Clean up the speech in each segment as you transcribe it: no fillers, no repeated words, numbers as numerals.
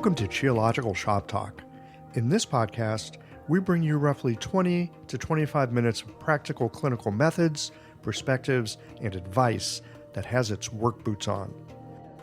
Welcome to Geological Shop Talk. In this podcast, we bring you roughly 20 to 25 minutes of practical clinical methods, perspectives, and advice that has its work boots on.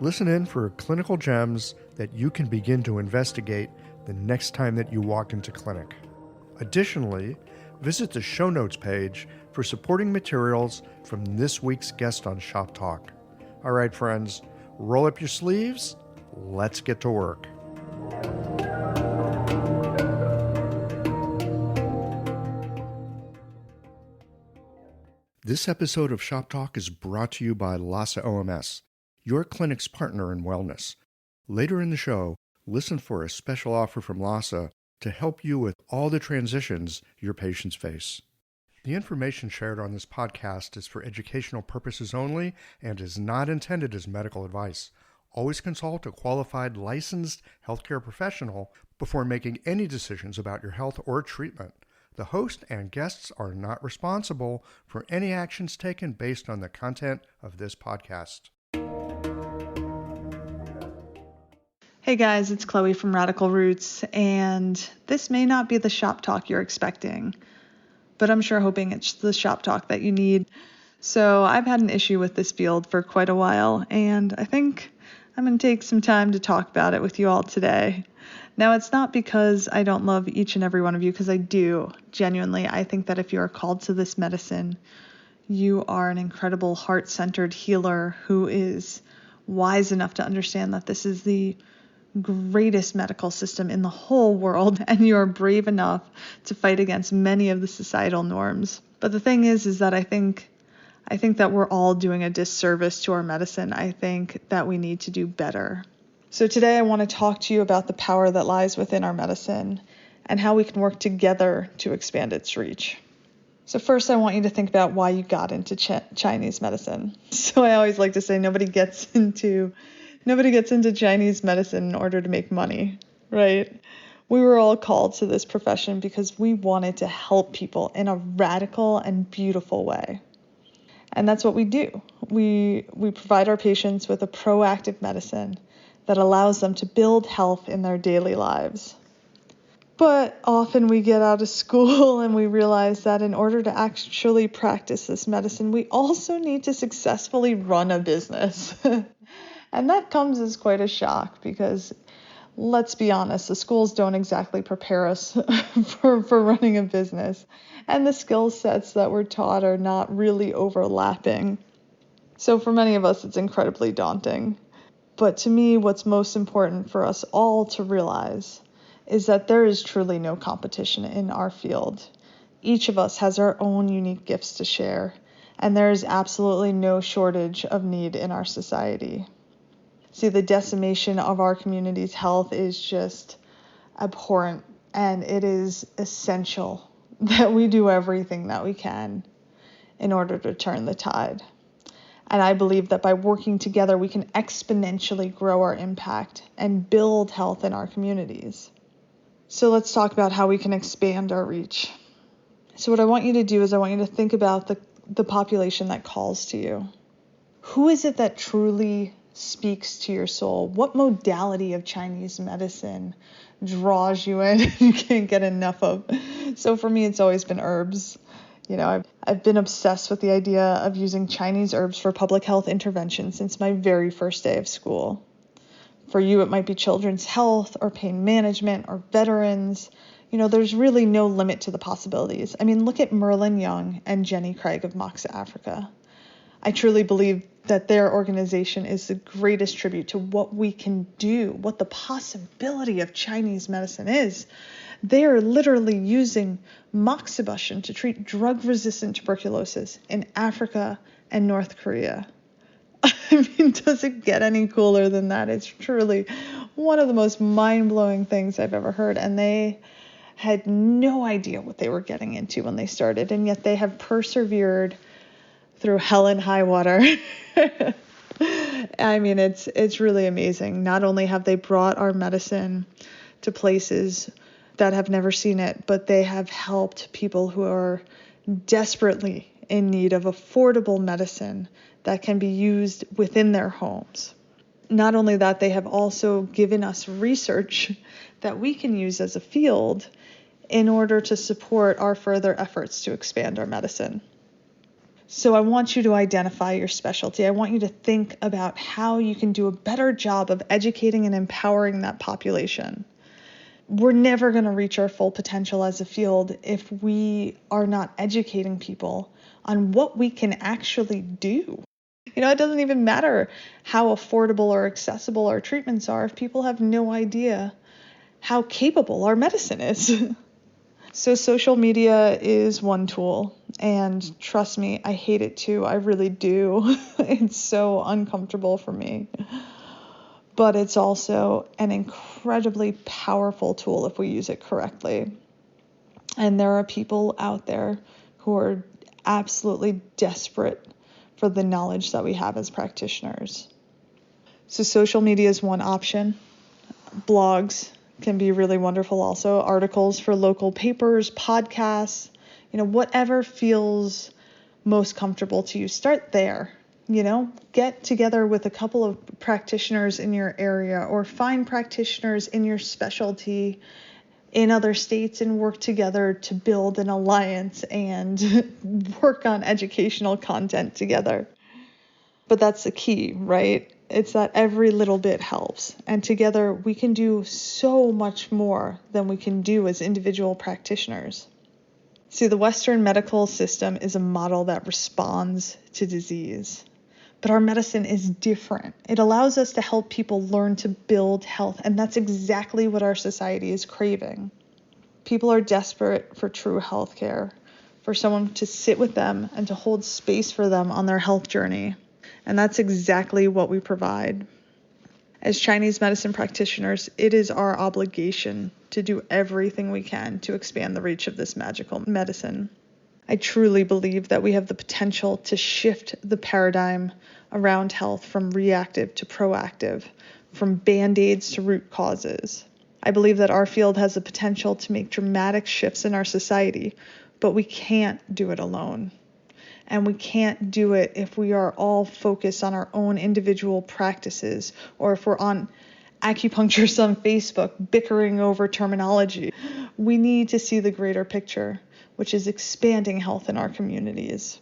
Listen in for clinical gems that you can begin to investigate the next time that you walk into clinic. Additionally, visit the show notes page for supporting materials from this week's guest on Shop Talk. All right, friends, roll up your sleeves. Let's get to work. This episode of Shop Talk is brought to you by LASA OMS, your clinic's partner in wellness. Later in the show, listen for a special offer from LASA to help you with all the transitions your patients face. The information shared on this podcast is for educational purposes only and is not intended as medical advice. Always consult a qualified licensed healthcare professional before making any decisions about your health or treatment. The host and guests are not responsible for any actions taken based on the content of this podcast. Hey guys, it's Chloe from Radical Roots, and this may not be the shop talk you're expecting, but I'm sure hoping it's the shop talk that you need. So I've had an issue with this field for quite a while, and I think I'm going to take some time to talk about it with you all today. Now, it's not because I don't love each and every one of you, because I do. Genuinely, I think that if you are called to this medicine, you are an incredible heart-centered healer who is wise enough to understand that this is the greatest medical system in the whole world, and you are brave enough to fight against many of the societal norms. But the thing is that I think that we're all doing a disservice to our medicine. I think that we need to do better. So today I want to talk to you about the power that lies within our medicine and how we can work together to expand its reach. So first I want you to think about why you got into Chinese medicine. So I always like to say nobody gets into Chinese medicine in order to make money, right? We were all called to this profession because we wanted to help people in a radical and beautiful way. And that's what we do. We provide our patients with a proactive medicine that allows them to build health in their daily lives. But often we get out of school and we realize that in order to actually practice this medicine, we also need to successfully run a business. And that comes as quite a shock because, let's be honest, the schools don't exactly prepare us for running a business. And the skill sets that we're taught are not really overlapping. So for many of us, it's incredibly daunting. But to me, what's most important for us all to realize is that there is truly no competition in our field. Each of us has our own unique gifts to share, and there is absolutely no shortage of need in our society. See, the decimation of our community's health is just abhorrent, and it is essential that we do everything that we can in order to turn the tide. And I believe that by working together, we can exponentially grow our impact and build health in our communities. So let's talk about how we can expand our reach. So what I want you to do is I want you to think about the population that calls to you. Who is it that truly speaks to your soul? What modality of Chinese medicine draws you in and you can't get enough of? So for me, it's always been herbs. You know, I've been obsessed with the idea of using Chinese herbs for public health intervention since my very first day of school. For you, it might be children's health or pain management or veterans. You know, there's really no limit to the possibilities. I mean, look at Merlin Young and Jenny Craig of Moxa Africa. I truly believe that their organization is the greatest tribute to what we can do, what the possibility of Chinese medicine is. They are literally using moxibustion to treat drug-resistant tuberculosis in Africa and North Korea. I mean, does it get any cooler than that? It's truly one of the most mind-blowing things I've ever heard, and they had no idea what they were getting into when they started, and yet they have persevered through hell and high water. I mean, it's really amazing. Not only have they brought our medicine to places that have never seen it, but they have helped people who are desperately in need of affordable medicine that can be used within their homes. Not only that, they have also given us research that we can use as a field in order to support our further efforts to expand our medicine. So I want you to identify your specialty. I want you to think about how you can do a better job of educating and empowering that population. We're never going to reach our full potential as a field if we are not educating people on what we can actually do. It doesn't even matter how affordable or accessible our treatments are if people have no idea how capable our medicine is. So social media is one tool, and trust me, I hate it too. I really do. It's so uncomfortable for me. But it's also an incredibly powerful tool if we use it correctly. And there are people out there who are absolutely desperate for the knowledge that we have as practitioners. So social media is one option. Blogs can be really wonderful also. Articles for local papers, podcasts, whatever feels most comfortable to you. Start there. Get together with a couple of practitioners in your area, or find practitioners in your specialty in other states and work together to build an alliance and work on educational content together. But that's the key, right? It's that every little bit helps. And together we can do so much more than we can do as individual practitioners. See, the Western medical system is a model that responds to disease. But our medicine is different. It allows us to help people learn to build health, and that's exactly what our society is craving. People are desperate for true health care, for someone to sit with them and to hold space for them on their health journey. And that's exactly what we provide. As Chinese medicine practitioners, it is our obligation to do everything we can to expand the reach of this magical medicine. I truly believe that we have the potential to shift the paradigm around health from reactive to proactive, from band-aids to root causes. I believe that our field has the potential to make dramatic shifts in our society, but we can't do it alone. And we can't do it if we are all focused on our own individual practices, or if we're on acupuncturists on Facebook bickering over terminology. We need to see the greater picture, which is expanding health in our communities.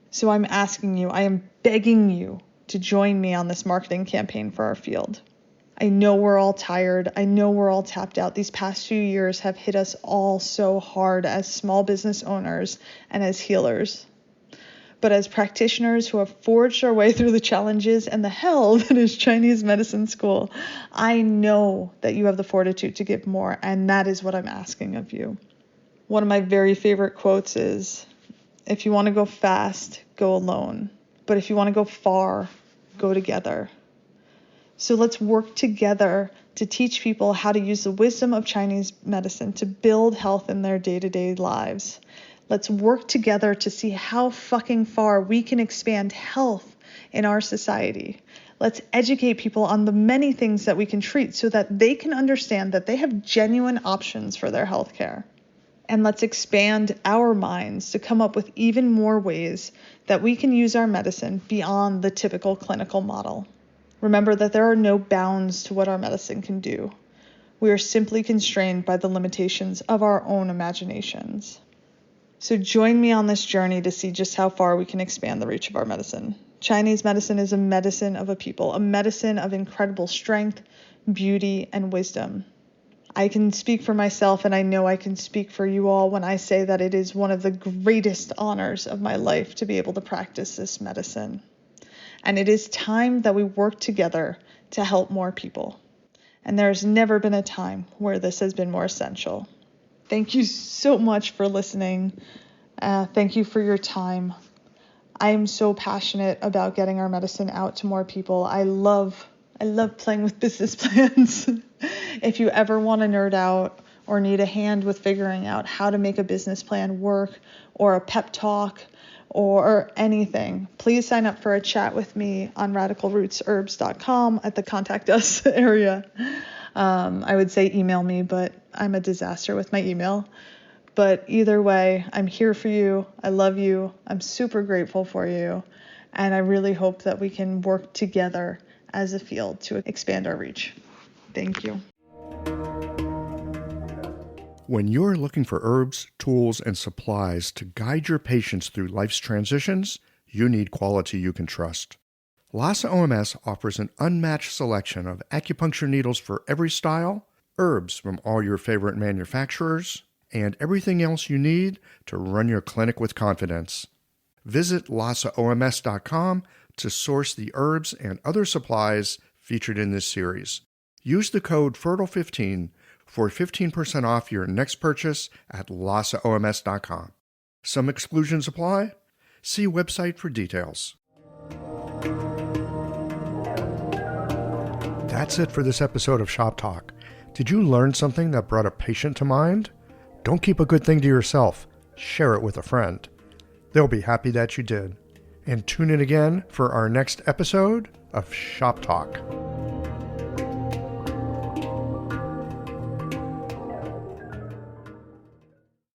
So I'm asking you, I am begging you to join me on this marketing campaign for our field. I know we're all tired. I know we're all tapped out. These past few years have hit us all so hard as small business owners and as healers. But as practitioners who have forged our way through the challenges and the hell that is Chinese medicine school, I know that you have the fortitude to give more, and that is what I'm asking of you. One of my very favorite quotes is, if you want to go fast, go alone. But if you want to go far, go together. So let's work together to teach people how to use the wisdom of Chinese medicine to build health in their day-to-day lives. Let's work together to see how fucking far we can expand health in our society. Let's educate people on the many things that we can treat so that they can understand that they have genuine options for their health care. And let's expand our minds to come up with even more ways that we can use our medicine beyond the typical clinical model. Remember that there are no bounds to what our medicine can do. We are simply constrained by the limitations of our own imaginations. So join me on this journey to see just how far we can expand the reach of our medicine. Chinese medicine is a medicine of a people, a medicine of incredible strength, beauty, and wisdom. I can speak for myself, and I know I can speak for you all when I say that it is one of the greatest honors of my life to be able to practice this medicine. And it is time that we work together to help more people. And there's never been a time where this has been more essential. Thank you so much for listening. Thank you for your time. I am so passionate about getting our medicine out to more people. I love playing with business plans. If you ever want to nerd out or need a hand with figuring out how to make a business plan work, or a pep talk, or anything, please sign up for a chat with me on radicalrootsherbs.com at the contact us area. I would say email me, but I'm a disaster with my email. But either way, I'm here for you. I love you. I'm super grateful for you. And I really hope that we can work together as a field to expand our reach. Thank you. When you're looking for herbs, tools, and supplies to guide your patients through life's transitions, you need quality you can trust. Lhasa OMS offers an unmatched selection of acupuncture needles for every style, herbs from all your favorite manufacturers, and everything else you need to run your clinic with confidence. Visit LhasaOMS.com to source the herbs and other supplies featured in this series. Use the code FERTILE15 for 15% off your next purchase at LhasaOMS.com. Some exclusions apply. See website for details. That's it for this episode of Shop Talk. Did you learn something that brought a patient to mind? Don't keep a good thing to yourself. Share it with a friend. They'll be happy that you did. And tune in again for our next episode of Shop Talk.